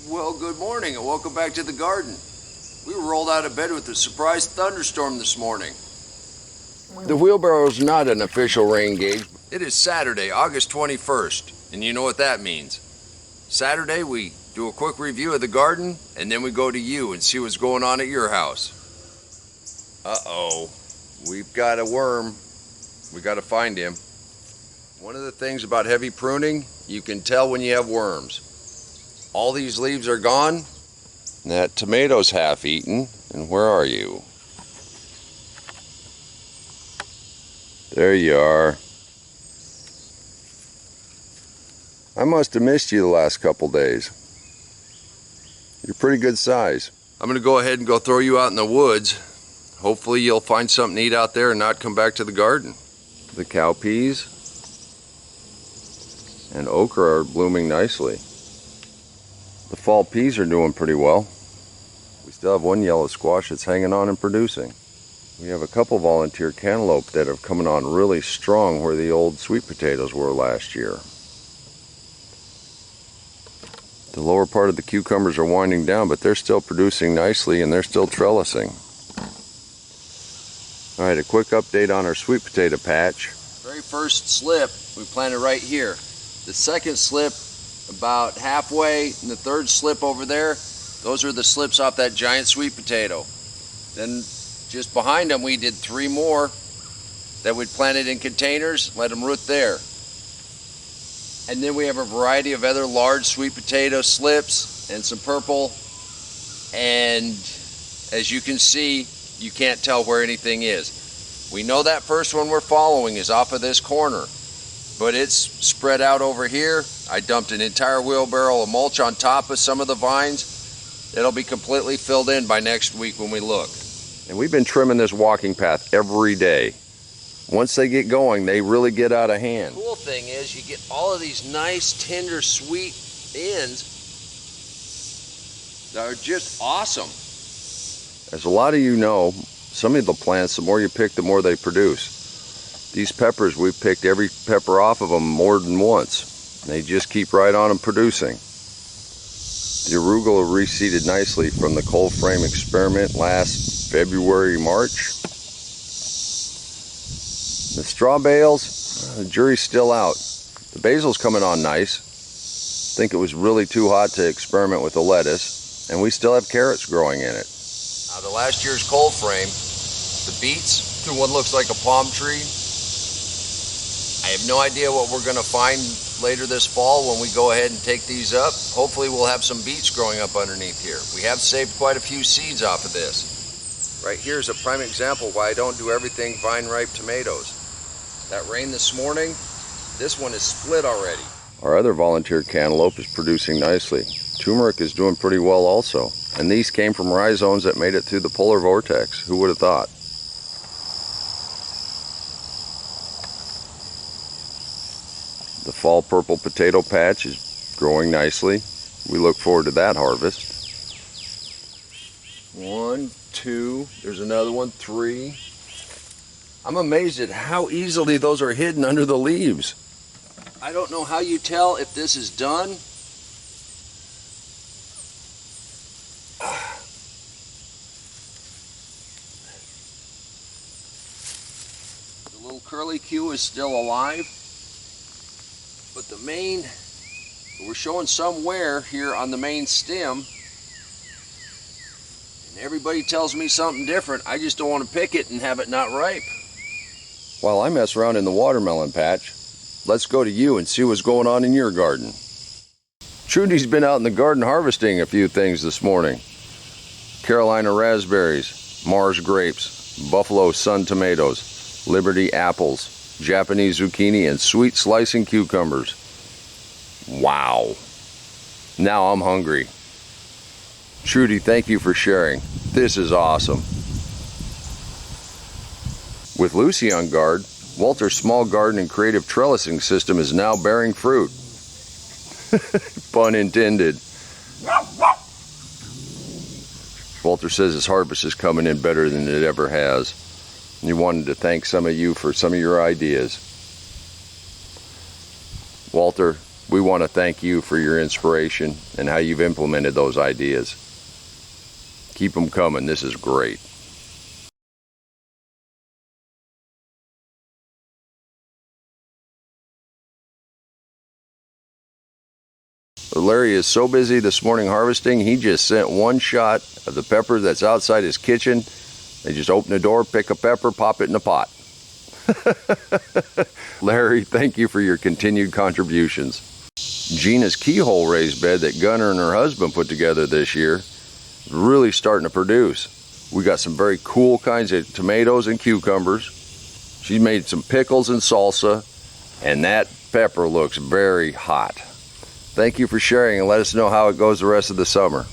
Well, good morning and welcome back to the garden. We were rolled out of bed with a surprise thunderstorm this morning. The wheelbarrow is not an official rain gauge. It is Saturday, August 21st, and you know what that means. Saturday, we do a quick review of the garden, and then we go to you and see what's going on at your house. Uh-oh, we've got a worm. We got to find him. One of the things about heavy pruning, you can tell when you have worms. All these leaves are gone. That tomato's half eaten. And where are you? There you are. I must have missed you the last couple days. You're pretty good size. I'm going to go ahead and go throw you out in the woods. Hopefully you'll find something to eat out there and not come back to the garden. The cowpeas and okra are blooming nicely. The fall peas are doing pretty well. We still have one yellow squash that's hanging on and producing. We have a couple volunteer cantaloupe that are coming on really strong where the old sweet potatoes were last year. The lower part of the cucumbers are winding down, but they're still producing nicely and they're still trellising. Alright, a quick update on our sweet potato patch. Very first slip we planted right here. The second slip about halfway, and the third slip over there, those are the slips off that giant sweet potato. Then just behind them we did 3 more that we'd planted in containers, let them root there. And then we have a variety of other large sweet potato slips and some purple, and as you can see, you can't tell where anything is. We know that first one we're following is off of this corner, but it's spread out over here. I dumped an entire wheelbarrow of mulch on top of some of the vines. It'll be completely filled in by next week when we look. And we've been trimming this walking path every day. Once they get going, they really get out of hand. The cool thing is you get all of these nice, tender, sweet ends that are just awesome. As a lot of you know, some of the plants, the more you pick, the more they produce. These peppers, we've picked every pepper off of them more than once. They just keep right on and producing. The arugula reseeded nicely from the cold frame experiment last February, March. The straw bales, the jury's still out. The basil's coming on nice. I think it was really too hot to experiment with the lettuce, and we still have carrots growing in it. Now the last year's cold frame, the beets, the one looks like a palm tree. I have no idea what we're going to find later this fall when we go ahead and take these up. Hopefully we'll have some beets growing up underneath here. We have saved quite a few seeds off of this. Right here is a prime example why I don't do everything vine-ripe tomatoes. That rain this morning, this one is split already. Our other volunteer cantaloupe is producing nicely. Turmeric is doing pretty well also. And these came from rhizomes that made it through the polar vortex. Who would have thought? The fall purple potato patch is growing nicely. We look forward to that harvest. 1, 2, there's another one, 3. I'm amazed at how easily those are hidden under the leaves. I don't know how you tell if this is done. The little curlicue is still alive. But the main, we're showing some wear here on the main stem. And everybody tells me something different. I just don't want to pick it and have it not ripe. While I mess around in the watermelon patch, let's go to you and see what's going on in your garden. Trudy's been out in the garden harvesting a few things this morning. Carolina raspberries, Mars grapes, Buffalo sun tomatoes, Liberty apples, Japanese zucchini, and sweet slicing cucumbers. Wow. Now I'm hungry. Trudy, thank you for sharing. This is awesome. With Lucy on guard, Walter's small garden and creative trellising system is now bearing fruit. Pun intended. Walter says his harvest is coming in better than it ever has. He wanted to thank some of you for some of your ideas. Walter, we want to thank you for your inspiration and how you've implemented those ideas. Keep them coming. This is great. Larry is so busy this morning harvesting, he just sent one shot of the pepper that's outside his kitchen. They just open the door, pick a pepper, pop it in a pot. Larry, thank you for your continued contributions. Gina's keyhole raised bed that Gunnar and her husband put together this year is really starting to produce. We got some very cool kinds of tomatoes and cucumbers. She made some pickles and salsa, and that pepper looks very hot. Thank you for sharing, and let us know how it goes the rest of the summer.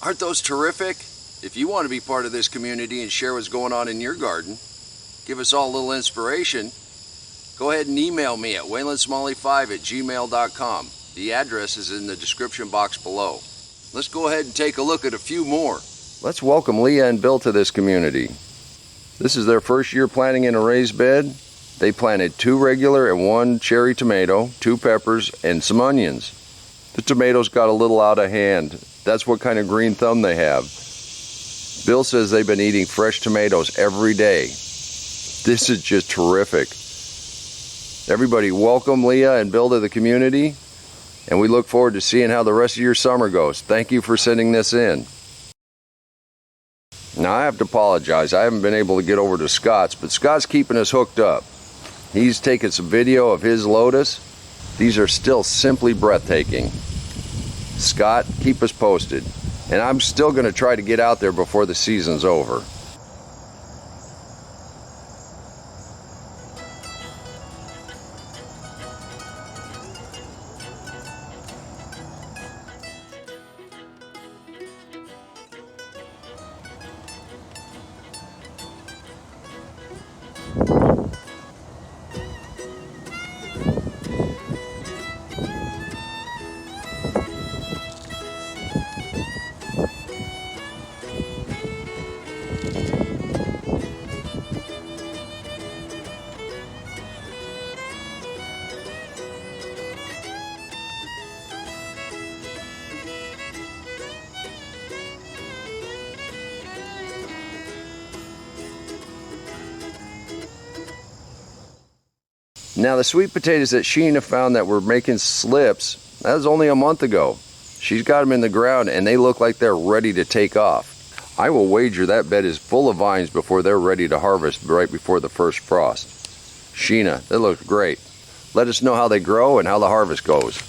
Aren't those terrific? If you want to be part of this community and share what's going on in your garden, give us all a little inspiration, go ahead and email me at waylandsmalley5@gmail.com. The address is in the description box below. Let's go ahead and take a look at a few more. Let's welcome Leah and Bill to this community. This is their first year planting in a raised bed. They planted 2 regular and 1 cherry tomato, 2 peppers, and some onions. The tomatoes got a little out of hand. That's what kind of green thumb they have. Bill says they've been eating fresh tomatoes every day. This is just terrific. Everybody, welcome Leah and Bill to the community, and we look forward to seeing how the rest of your summer goes. Thank you for sending this in. Now I have to apologize. I haven't been able to get over to Scott's, but Scott's keeping us hooked up. He's taken some video of his lotus. These are still simply breathtaking. Scott, keep us posted. And I'm still going to try to get out there before the season's over. Now the sweet potatoes that Sheena found that were making slips, that was only a month ago. She's got them in the ground and they look like they're ready to take off. I will wager that bed is full of vines before they're ready to harvest right before the first frost. Sheena, they look great. Let us know how they grow and how the harvest goes.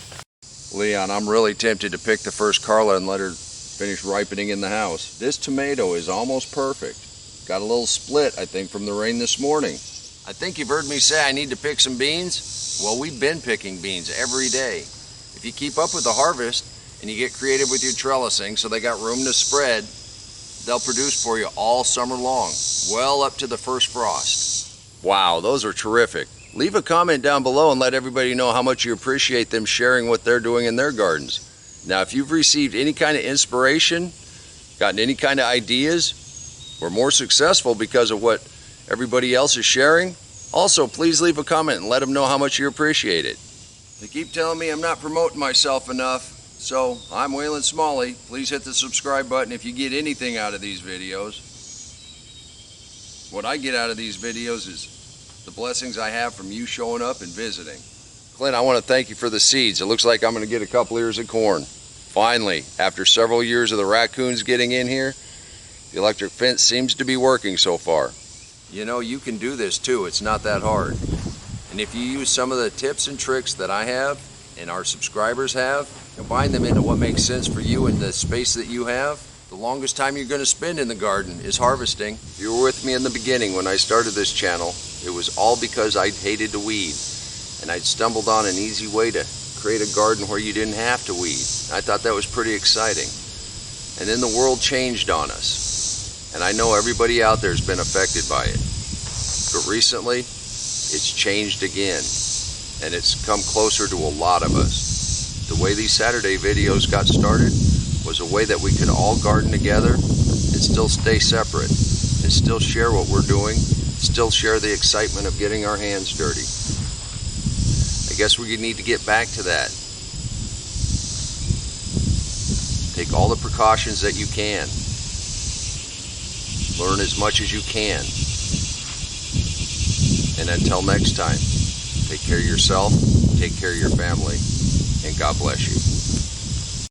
Leon, I'm really tempted to pick the first Carla and let her finish ripening in the house. This tomato is almost perfect. Got a little split, I think, from the rain this morning. I think you've heard me say I need to pick some beans. Well, we've been picking beans every day. If you keep up with the harvest and you get creative with your trellising so they got room to spread, they'll produce for you all summer long, well up to the first frost. Wow, those are terrific. Leave a comment down below and let everybody know how much you appreciate them sharing what they're doing in their gardens. Now, if you've received any kind of inspiration, gotten any kind of ideas, or more successful because of what everybody else is sharing, also please leave a comment and let them know how much you appreciate it. They keep telling me I'm not promoting myself enough, so I'm Wayland Smalley. Please hit the subscribe button if you get anything out of these videos. What I get out of these videos is the blessings I have from you showing up and visiting. Clint, I want to thank you for the seeds. It looks like I'm going to get a couple ears of corn. Finally, after several years of the raccoons getting in here, the electric fence seems to be working so far. You know, you can do this too. It's not that hard. And if you use some of the tips and tricks that I have and our subscribers have, combine them into what makes sense for you and the space that you have, the longest time you're going to spend in the garden is harvesting. If you were with me in the beginning when I started this channel, it was all because I hated to weed. And I'd stumbled on an easy way to create a garden where you didn't have to weed. I thought that was pretty exciting. And then the world changed on us. And I know everybody out there has been affected by it. But recently, it's changed again. And it's come closer to a lot of us. The way these Saturday videos got started was a way that we could all garden together and still stay separate. And still share what we're doing. Still share the excitement of getting our hands dirty. I guess we need to get back to that. Take all the precautions that you can. Learn as much as you can. And until next time, take care of yourself, take care of your family, and God bless you.